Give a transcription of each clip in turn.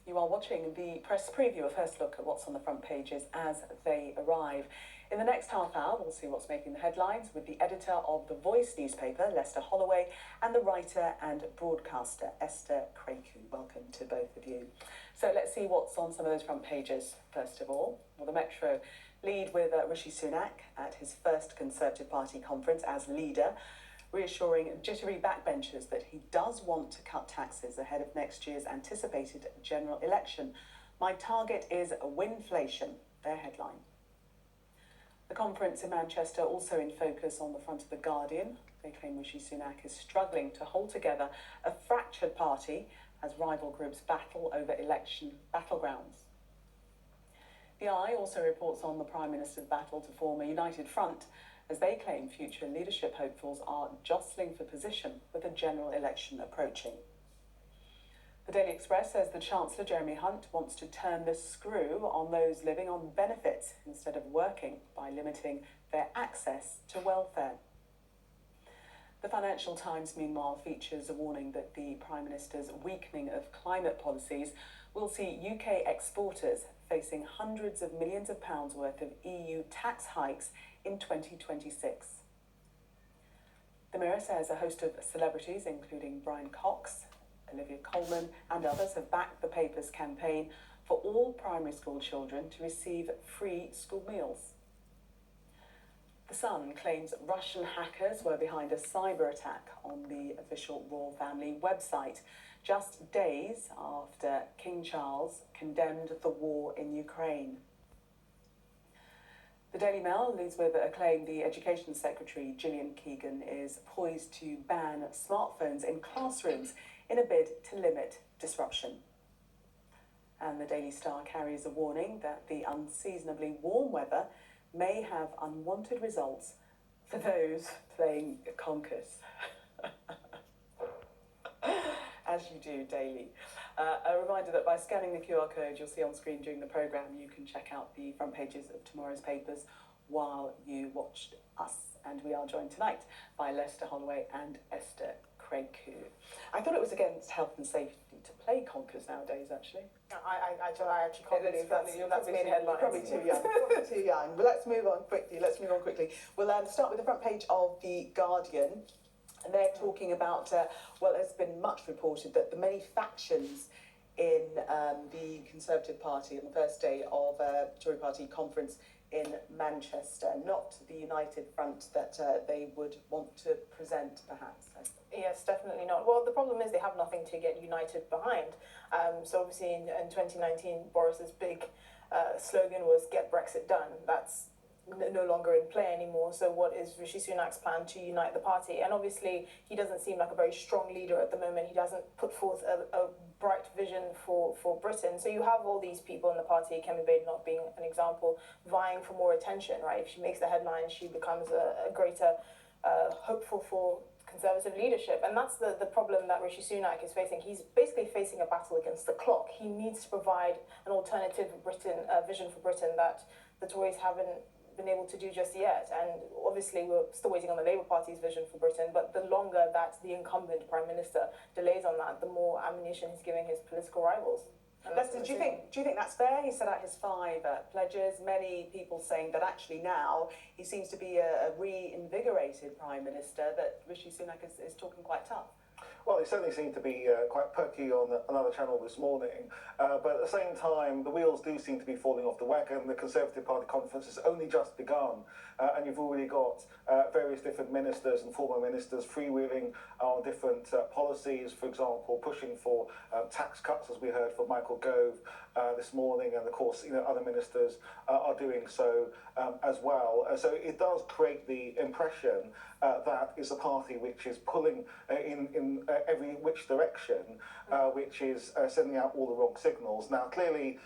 You are watching the press preview, a first look at what's on the front pages as they arrive. In the next half hour, we'll see what's making the headlines with the editor of The Voice newspaper, Holloway, and the writer and broadcaster, Esther Craku. Welcome to both of you. So let's see what's on some of those front pages, first of all. Well, the Metro lead with Rishi Sunak at his first Conservative Party conference as leader, reassuring jittery backbenchers that he does want to cut taxes ahead of next year's anticipated general election. My target is winflation, their headline. The conference in Manchester also in focus on the front of The Guardian. They claim Rishi Sunak is struggling to hold together a fractured party as rival groups battle over election battlegrounds. The Eye also reports on the Prime Minister's battle to form a united front as they claim future leadership hopefuls are jostling for position with a general election approaching. The Daily Express says the Chancellor, Jeremy Hunt, wants to turn the screw on those living on benefits instead of working by limiting their access to welfare. The Financial Times, meanwhile, features a warning that the Prime Minister's weakening of climate policies will see UK exporters facing hundreds of millions of pounds worth of EU tax hikes in 2026. The Mirror says a host of celebrities, including Brian Cox, Olivia Colman and others, have backed the paper's campaign for all primary school children to receive free school meals. The Sun claims Russian hackers were behind a cyber attack on the official royal family website, just days after King Charles condemned the war in Ukraine. The Daily Mail leads with a claim the Education Secretary, Gillian Keegan, is poised to ban smartphones in classrooms in a bid to limit disruption. And the Daily Star carries a warning that the unseasonably warm weather may have unwanted results for those playing conkers. As you do daily. A reminder that by scanning the QR code you'll see on screen during the programme, you can check out the front pages of tomorrow's papers while you watched us. And we are joined tonight by Holloway and Esther Craku. I thought it was against health and safety to play conkers nowadays, actually. I actually can't believe that's made headlines. Probably too young. Probably too young. But let's move on quickly. We'll start with the front page of The Guardian. And they're talking about, there's been much reported that the many factions in the Conservative Party on the first day of Tory Party conference in Manchester, not the united front that they would want to present, perhaps. Yes, definitely not. Well, the problem is they have nothing to get united behind. So obviously in 2019, Boris's big slogan was "Get Brexit Done." That's no longer in play anymore. So what is Rishi Sunak's plan to unite the party? And obviously he doesn't seem like a very strong leader at the moment. He doesn't put forth a bright vision for Britain. So you have all these people in the party, Kemi Badenoch being an example, vying for more attention, right? If she makes the headlines, she becomes a greater hopeful for Conservative leadership. And that's the problem that Rishi Sunak is facing. He's basically facing a battle against the clock. He needs to provide an alternative vision for Britain that the Tories haven't been able to do just yet. And obviously we're still waiting on the Labour Party's vision for Britain, but the longer that the incumbent Prime Minister delays on that, the more ammunition he's giving his political rivals. Lester, do you think that's fair? He set out his 5 pledges, many people saying that actually now he seems to be a reinvigorated Prime Minister, that Rishi Sunak is talking quite tough. Well, it certainly seemed to be quite perky on another channel this morning, but at the same time, the wheels do seem to be falling off the wagon. The Conservative Party conference has only just begun, and you've already got various different ministers and former ministers freewheeling on different policies, for example, pushing for tax cuts, as we heard from Michael Gove this morning, and of course, other ministers are doing so as well. So it does create the impression that is a party which is pulling in every which direction, which is sending out all the wrong signals. Now, clearly,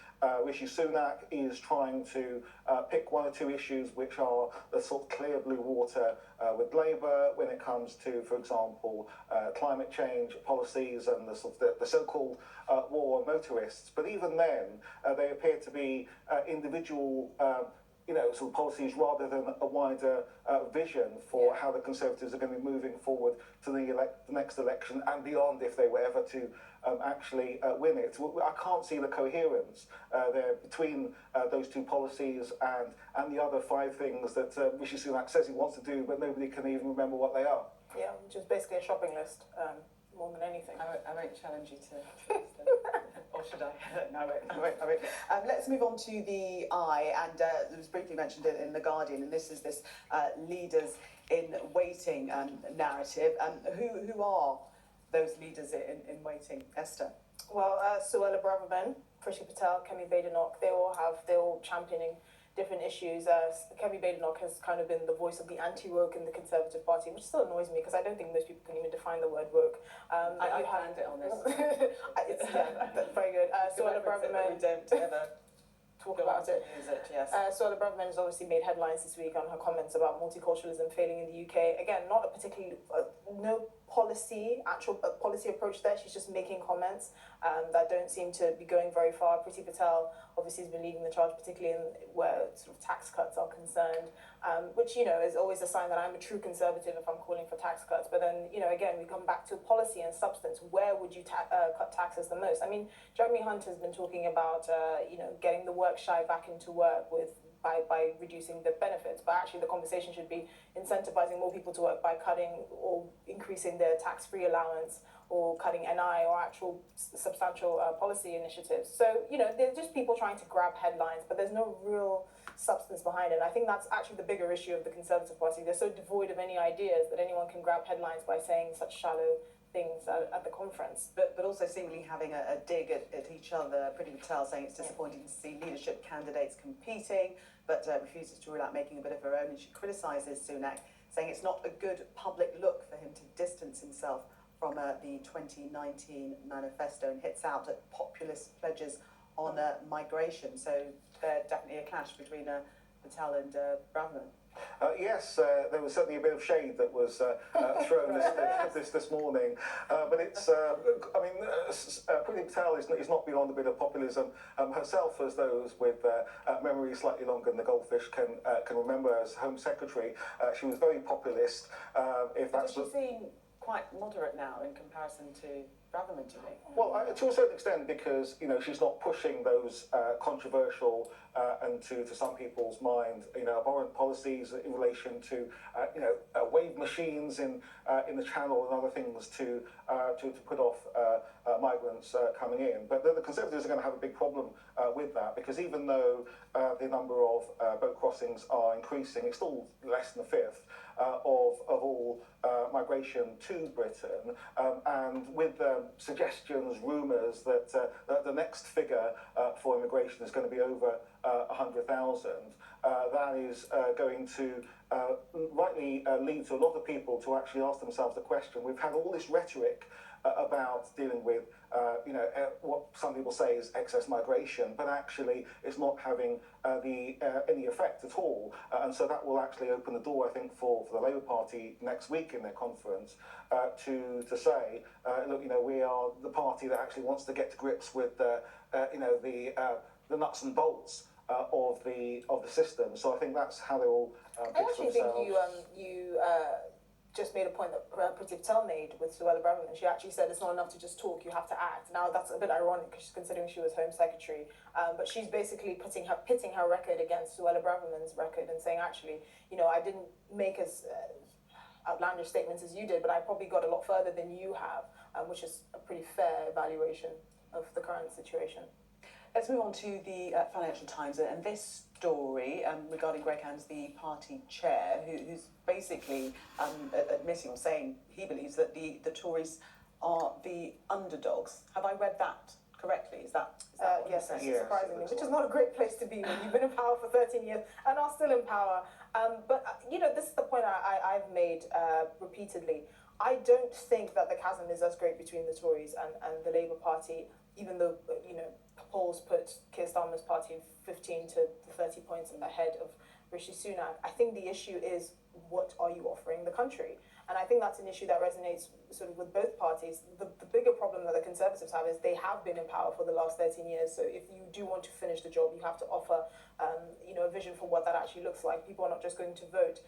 Rishi Sunak is trying to pick 1 or 2 issues which are the sort of clear blue water with Labour when it comes to, for example, climate change policies and the so-called war on motorists. But even then, they appear to be individual sort of policies rather than a wider vision for how the Conservatives are going to be moving forward to the next election and beyond if they were ever to actually win it. I can't see the coherence there between those two policies and the other 5 things that Rishi Sunak says he wants to do, but nobody can even remember what they are. Yeah, which is basically a shopping list, more than anything. I won't challenge you to or should I? No, I won't. Let's move on to the eye, and it was briefly mentioned in The Guardian, and this is this leaders in waiting narrative. Who are those leaders in waiting, Esther? Well, Suella Braverman, Priti Patel, Kemi Badenoch, they're all championing different issues. Kemi Badenoch has kind of been the voice of the anti-woke in the Conservative Party, which still annoys me because I don't think most people can even define the word woke. I planned it on this. That's very good. Suella Braverman. We don't ever talk about it. Use it, yes. Suella Braverman has obviously made headlines this week on her comments about multiculturalism failing in the UK. Again, not a particularly no actual policy approach there. She's just making comments that don't seem to be going very far. Priti Patel obviously has been leading the charge, particularly in where sort of tax cuts are concerned, which, is always a sign that I'm a true Conservative if I'm calling for tax cuts. But then, again, we come back to policy and substance. Where would you cut taxes the most? I mean, Jeremy Hunt has been talking about, getting the work shy back into work by reducing the benefits, but actually the conversation should be incentivizing more people to work by cutting or increasing their tax-free allowance or cutting NI or actual substantial policy initiatives. So, they're just people trying to grab headlines, but there's no real substance behind it. I think that's actually the bigger issue of the Conservative Party. They're so devoid of any ideas that anyone can grab headlines by saying such shallow things at the conference. But also seemingly having a dig at each other. Priti Patel saying it's disappointing to see leadership candidates competing, but refuses to rule out making a bit of her own, and she criticises Sunak, saying it's not a good public look for him to distance himself from the 2019 manifesto and hits out at populist pledges on migration. So definitely a clash between Patel and Braverman. Yes, there was certainly a bit of shade that was thrown this morning, but it's, Priti Patel is not beyond a bit of populism herself, as those with memory slightly longer than the goldfish can remember. As Home Secretary, she was very populist. But she seems quite moderate now in comparison to Braverman, do you think? Well, to a certain extent, because she's not pushing those controversial and to some people's mind, abhorrent policies in relation to wave machines in the Channel and other things to put off migrants coming in. But the Conservatives are going to have a big problem with that, because even though the number of boat crossings are increasing, it's still less than a fifth of all migration to Britain, and with suggestions, rumours that the next figure for immigration is going to be over 100,000, that is going to rightly lead to a lot of people to actually ask themselves the question. We've had all this rhetoric about dealing with what some people say is excess migration, but actually it's not having any effect at all, and so that will actually open the door, I think, for the Labour Party next week in their conference to say, look, we are the party that actually wants to get to grips with the nuts and bolts of the system. So I think that's how they all pitch I actually themselves. think you just made a point that Priti Patel made with Suella Braverman. She actually said it's not enough to just talk, you have to act. Now that's a bit ironic, considering she was Home Secretary, but she's basically pitting her record against Suella Braverman's record and saying, actually, I didn't make as outlandish statements as you did, but I probably got a lot further than you have, which is a pretty fair evaluation of the current situation. Let's move on to the Financial Times and this story regarding Greg Hands, the party chair, who's basically admitting or saying he believes that the Tories are the underdogs. Have I read that correctly? Is that yes, surprisingly, which is not a great place to be when you've been in power for 13 years and are still in power. But this is the point I've made repeatedly. I don't think that the chasm is as great between the Tories and the Labour Party, even though, polls put Keir Starmer's party 15 to 30 points ahead of Rishi Sunak. I think the issue is, what are you offering the country? And I think that's an issue that resonates sort of with both parties. The bigger problem that the Conservatives have is they have been in power for the last 13 years. So if you do want to finish the job, you have to offer, a vision for what that actually looks like. People are not just going to vote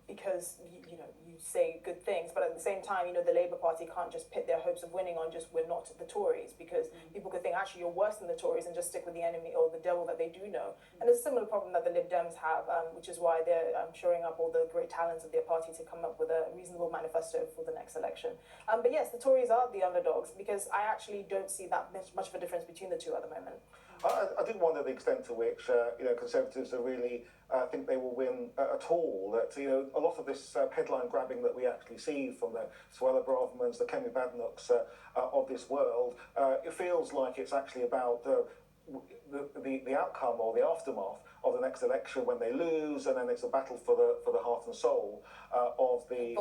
because you say good things, but at the same time, the Labour Party can't just pit their hopes of winning on just we're not the Tories, because people could think actually you're worse than the Tories and just stick with the enemy or the devil that they do know. And it's a similar problem that the Lib Dems have, which is why they're shoring up all the great talents of their party to come up with a reasonable manifesto for the next election. But yes, the Tories are the underdogs, because I actually don't see that much of a difference between the two at the moment. I do wonder the extent to which Conservatives are really think they will win at all. That a lot of this headline grabbing that we actually see from the Suella Bravermans, the Kemi Badnooks of this world, it feels like it's actually about the outcome or the aftermath of the next election when they lose, and then it's a battle for the heart and soul of the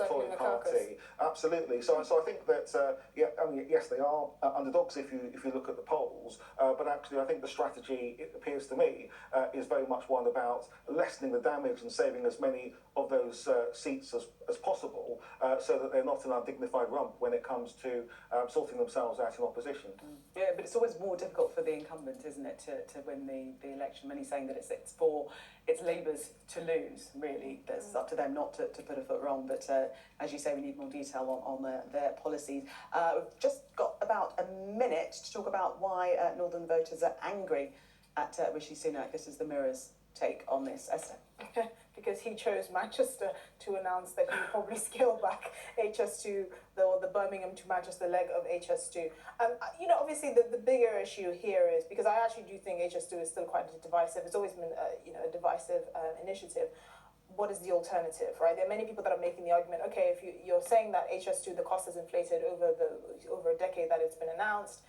Tory party. Absolutely. So I think that yes, they are underdogs if you look at the polls, but actually I think the strategy, it appears to me, is very much one about lessening the damage and saving as many of those seats as possible, so that they're not an undignified rump when it comes to sorting themselves out in opposition. Yeah, but it's always more difficult for the incumbent, isn't it, to win the election. Many saying that it's Labour's to lose, really. It's up to them not to put a foot wrong. But as you say, we need more detail on their policies. We've just got about a minute to talk about why Northern voters are angry at Rishi Sunak. This is the Mirror's take on this. Esther. Because he chose Manchester to announce that he would probably scale back HS2, the Birmingham to Manchester leg of HS2. Obviously the bigger issue here is, because I actually do think HS2 is still quite divisive. It's always been a divisive initiative. What is the alternative, right? There are many people that are making the argument, okay, if you're saying that HS2, the cost has inflated over a decade that it's been announced,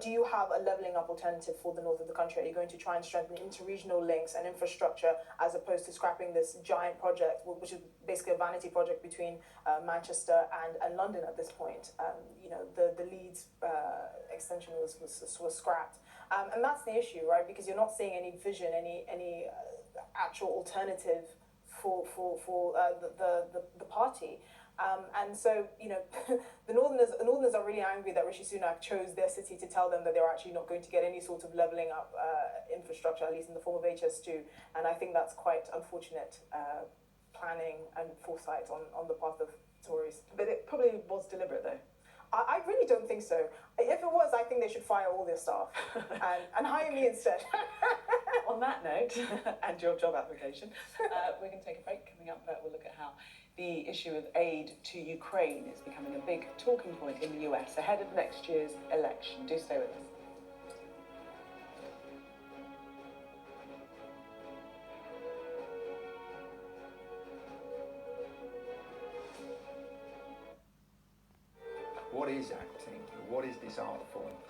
do you have a levelling up alternative for the north of the country? Are you going to try and strengthen inter-regional links and infrastructure as opposed to scrapping this giant project, which is basically a vanity project between Manchester and London at this point? The Leeds extension was scrapped. And that's the issue, right? Because you're not seeing any vision, any actual alternative for the party. And so, the Northerners are really angry that Rishi Sunak chose their city to tell them that they're actually not going to get any sort of levelling up infrastructure, at least in the form of HS2. And I think that's quite unfortunate planning and foresight on the part of Tories. But it probably was deliberate, though. I really don't think so. If it was, I think they should fire all their staff and hire me instead. On that note, and your job application, we're going to take a break. Coming up, we'll look at how the issue of aid to Ukraine is becoming a big talking point in the US ahead of next year's election. Do stay with us. What is acting? What is this art form?